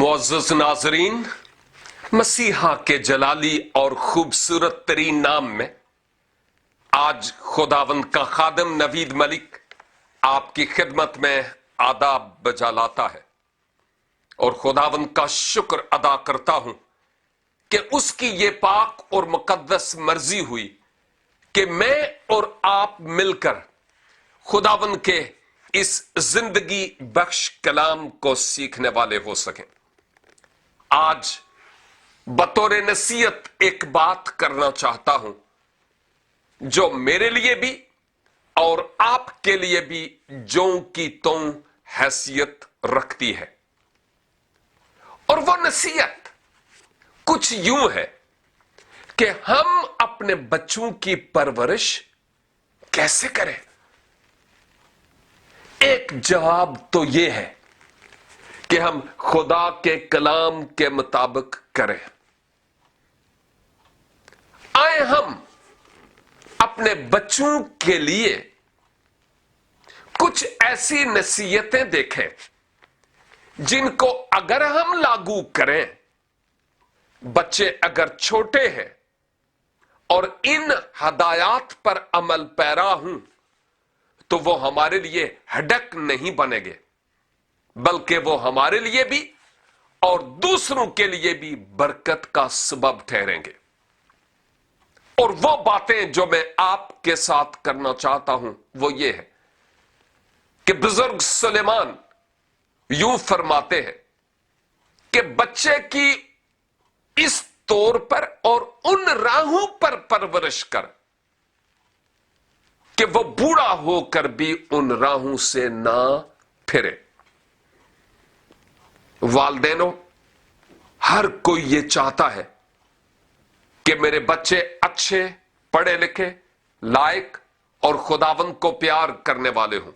मुअज़्ज़ज़ नाज़रीन, मसीहा के जलाली और खूबसूरत तरीन नाम में आज खुदावंद का खादम नवीद मलिक आपकी खिदमत में आदाब बजा लाता है और खुदावंद का शुक्र अदा करता हूं कि उसकी ये पाक और मुकद्दस मर्जी हुई कि मैं और आप मिलकर खुदावंद के इस जिंदगी बख्श कलाम को सीखने वाले हो सकें। आज बतौर नसीहत एक बात करना चाहता हूं जो मेरे लिए भी और आपके लिए भी ज्यों की त्यों हैसियत रखती है। और वो नसीहत कुछ यूं है कि हम अपने बच्चों की परवरिश कैसे करें। एक जवाब तो यह है कि हम खुदा के कलाम के मुताबिक करें। आए हम अपने बच्चों के लिए कुछ ऐसी नसीहतें देखें जिनको अगर हम लागू करें, बच्चे अगर छोटे हैं और इन हदायत पर अमल पैरा हूं तो वो हमारे लिए हडक नहीं बनेंगे, बल्कि वो हमारे लिए भी और दूसरों के लिए भी बरकत का सबब ठहरेंगे। और वो बातें जो मैं आपके साथ करना चाहता हूं वो ये है कि बुजुर्ग सुलेमान यूं फरमाते हैं कि बच्चे की इस तौर पर और उन राहों पर परवरिश कर कि वो बूढ़ा होकर भी उन राहों से ना फिरे। वालदेनों, हर कोई ये चाहता है कि मेरे बच्चे अच्छे, पढ़े लिखे, लायक और खुदावंद को प्यार करने वाले हों।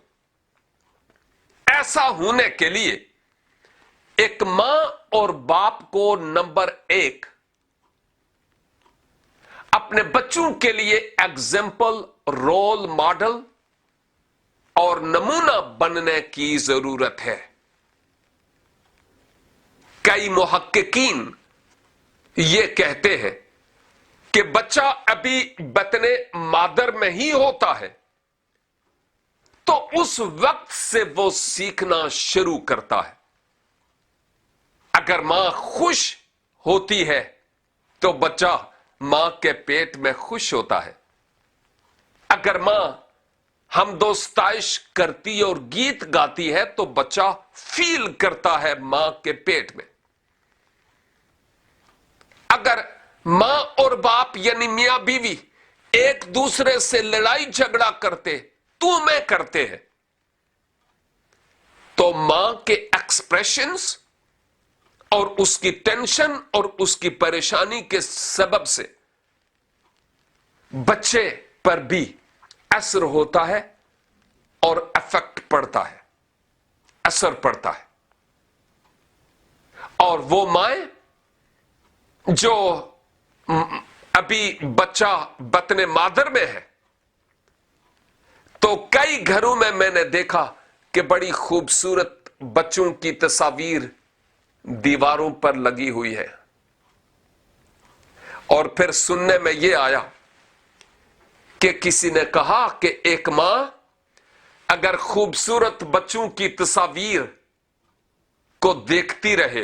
ऐसा होने के लिए एक मां और बाप को नंबर 1 अपने बच्चों के लिए एग्जाम्पल, रोल मॉडल और नमूना बनने की जरूरत है। कई मुहक्किकीन ये कहते हैं कि बच्चा अभी बतने मादर में ही होता है तो उस वक्त से वो सीखना शुरू करता है। अगर मां खुश होती है तो बच्चा मां के पेट में खुश होता है। अगर मां हमदोस्ताइश करती और गीत गाती है तो बच्चा फील करता है मां के पेट में। अगर मां और बाप यानी मियां बीवी एक दूसरे से लड़ाई झगड़ा करते, तू मैं करते हैं, तो मां के एक्सप्रेशंस और उसकी टेंशन और उसकी परेशानी के सबब से बच्चे पर भी असर होता है और इफेक्ट पड़ता है, असर पड़ता है। और वो माएं जो अभी बच्चा बतने मादर में है, तो कई घरों में मैंने देखा कि बड़ी खूबसूरत बच्चों की तस्वीर दीवारों पर लगी हुई है। और फिर सुनने में यह आया कि किसी ने कहा कि एक मां अगर खूबसूरत बच्चों की तस्वीर को देखती रहे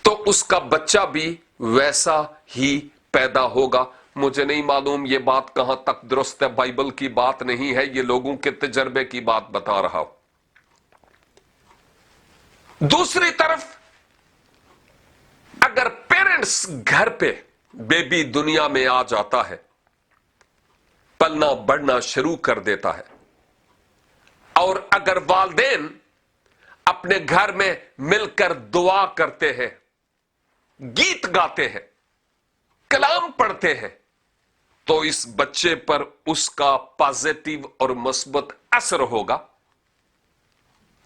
तो उसका बच्चा भी वैसा ही पैदा होगा। मुझे नहीं मालूम ये बात कहां तक दुरुस्त है, बाइबल की बात नहीं है, ये लोगों के तजर्बे की बात बता रहा हूं। दूसरी तरफ अगर पेरेंट्स घर पे बेबी दुनिया में आ जाता है, पलना बढ़ना शुरू कर देता है, और अगर वालदेन अपने घर में मिलकर दुआ करते हैं, गीत गाते हैं, कलाम पढ़ते हैं, तो इस बच्चे पर उसका पॉजिटिव और मस्बत असर होगा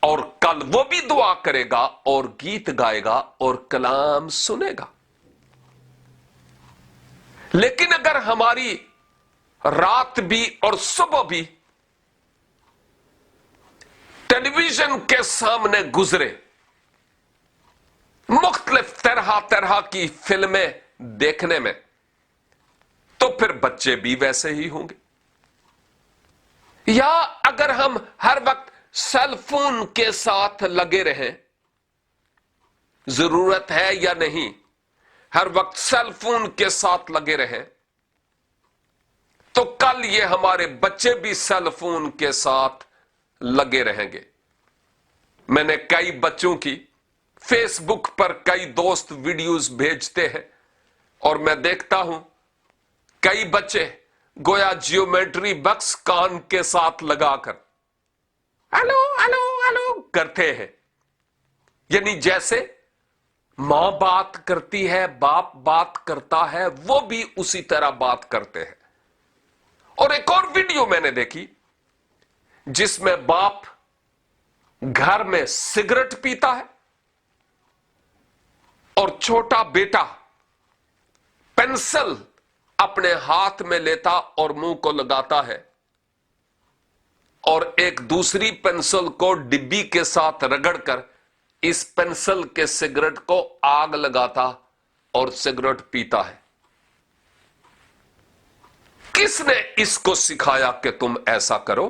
और कल वो भी दुआ करेगा और गीत गाएगा और कलाम सुनेगा। लेकिन अगर हमारी रात भी और सुबह भी टेलीविजन के सामने गुजरे मुख्तलिफ तरह तरह की फिल्में देखने में, तो फिर बच्चे भी वैसे ही होंगे। या अगर हम हर वक्त सेल फोन के साथ लगे रहें, जरूरत है या नहीं, हर वक्त सेल फोन के साथ लगे रहें, तो कल ये हमारे बच्चे भी सेल फोन के साथ लगे रहेंगे। मैंने कई बच्चों की फेसबुक पर कई दोस्त वीडियोस भेजते हैं और मैं देखता हूं कई बच्चे गोया जियोमेट्री बॉक्स कान के साथ लगाकर हेलो हेलो हेलो करते हैं, यानी जैसे मां बात करती है, बाप बात करता है, वो भी उसी तरह बात करते हैं। और एक और वीडियो मैंने देखी जिसमें बाप घर में सिगरेट पीता है और छोटा बेटा पेंसिल अपने हाथ में लेता और मुंह को लगाता है और एक दूसरी पेंसिल को डिब्बी के साथ रगड़कर इस पेंसिल के सिगरेट को आग लगाता और सिगरेट पीता है। किसने इसको सिखाया कि तुम ऐसा करो?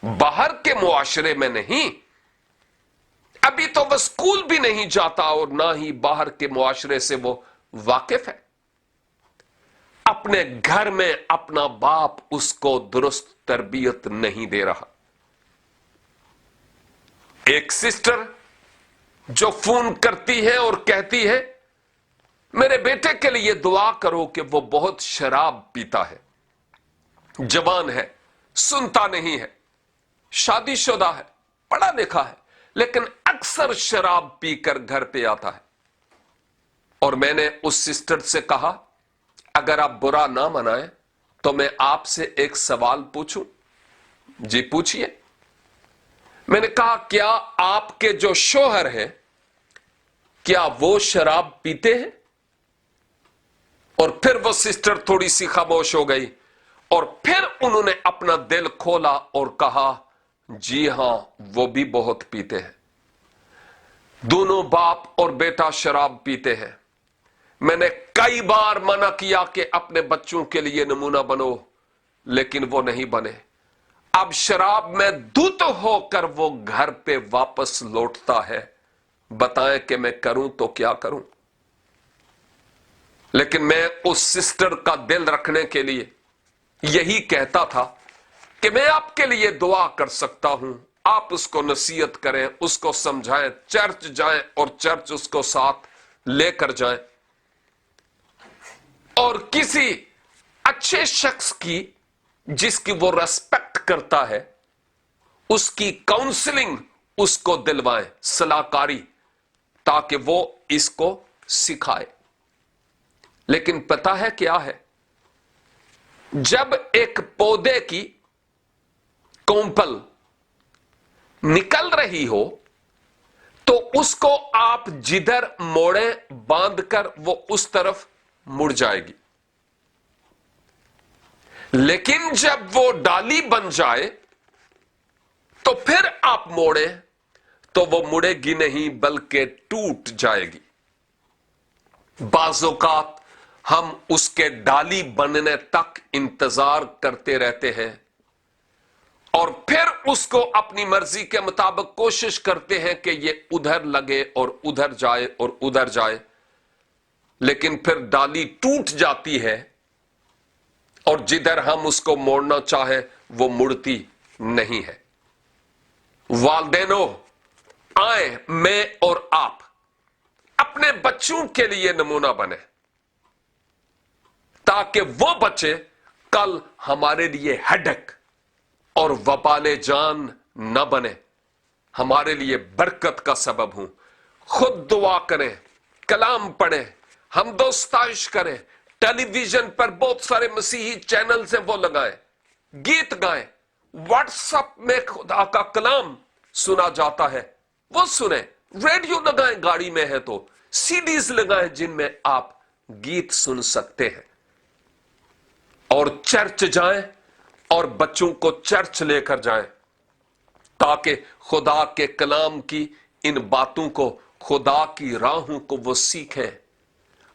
बाहर के मुआशरे में नहीं, अभी तो वह स्कूल भी नहीं जाता और ना ही बाहर के मुआशरे से वो वाकिफ है। अपने घर में अपना बाप उसको दुरुस्त तरबियत नहीं दे रहा। एक सिस्टर जो फोन करती है और कहती है मेरे बेटे के लिए दुआ करो कि वो बहुत शराब पीता है, जवान है, सुनता नहीं है, शादीशुदा है, पढ़ा लिखा है, लेकिन अक्सर शराब पीकर घर पे आता है। और मैंने उस सिस्टर से कहा अगर आप बुरा ना मनाएं तो मैं आपसे एक सवाल पूछूं? जी पूछिए। मैंने कहा क्या आपके जो शौहर हैं क्या वो शराब पीते हैं? और फिर वो सिस्टर थोड़ी सी खामोश हो गई और फिर उन्होंने अपना दिल खोला और कहा जी हां वो भी बहुत पीते हैं, दोनों बाप और बेटा शराब पीते हैं। मैंने कई बार मना किया कि अपने बच्चों के लिए नमूना बनो, लेकिन वो नहीं बने। अब शराब में धुत होकर वो घर पे वापस लौटता है। बताएं कि मैं करूं तो क्या करूं? लेकिन मैं उस सिस्टर का दिल रखने के लिए यही कहता था कि मैं आपके लिए दुआ कर सकता हूं, आप उसको नसीहत करें, उसको समझाएं, चर्च जाएं और चर्च उसको साथ लेकर जाएं और किसी अच्छे शख्स की जिसकी वो रेस्पेक्ट करता है उसकी काउंसलिंग उसको दिलवाएं, सलाहकारी, ताकि वो इसको सिखाए। लेकिन पता है क्या है, जब एक पौधे की कोंपल निकल रही हो तो उसको आप जिधर मोड़े बांधकर वो उस तरफ मुड़ जाएगी, लेकिन जब वो डाली बन जाए तो फिर आप मोड़े तो वो मुड़ेगी नहीं बल्कि टूट जाएगी। बाज़ौकात हम उसके डाली बनने तक इंतजार करते रहते हैं और फिर उसको अपनी मर्जी के मुताबिक कोशिश करते हैं कि ये उधर लगे और उधर जाए और उधर जाए, लेकिन फिर डाली टूट जाती है और जिधर हम उसको मोड़ना चाहे वो मुड़ती नहीं है। वालदेनो, आए मैं और आप अपने बच्चों के लिए नमूना बने ताकि वो बच्चे कल हमारे लिए हेडेक और वबाले जान न बने, हमारे लिए बरकत का सबब हूं। खुद दुआ करें, कलाम पढ़ें, हम दोस्ताइश करें, टेलीविजन पर बहुत सारे मसीही चैनल से वो लगाएं, गीत गाएं, व्हाट्सएप में खुदा का कलाम सुना जाता है वो सुने, रेडियो लगाएं गाड़ी में है तो, सीडीज लगाएं जिनमें आप गीत सुन सकते हैं, और चर्च जाएं और बच्चों को चर्च लेकर जाएं ताकि खुदा के कलाम की ان باتوں کو، خدا کی راہوں کو وہ سیکھیں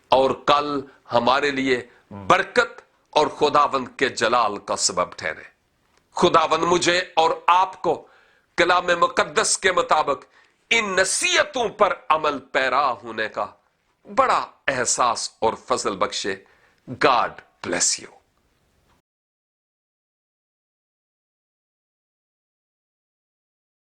اور کل ہمارے لیے برکت اور خداوند کے جلال کا سبب ٹھہرے۔ خداوند مجھے اور آپ کو کلام مقدس کے مطابق ان نصیحتوں پر عمل پیرا ہونے کا بڑا احساس اور فضل بخشے۔ God bless you.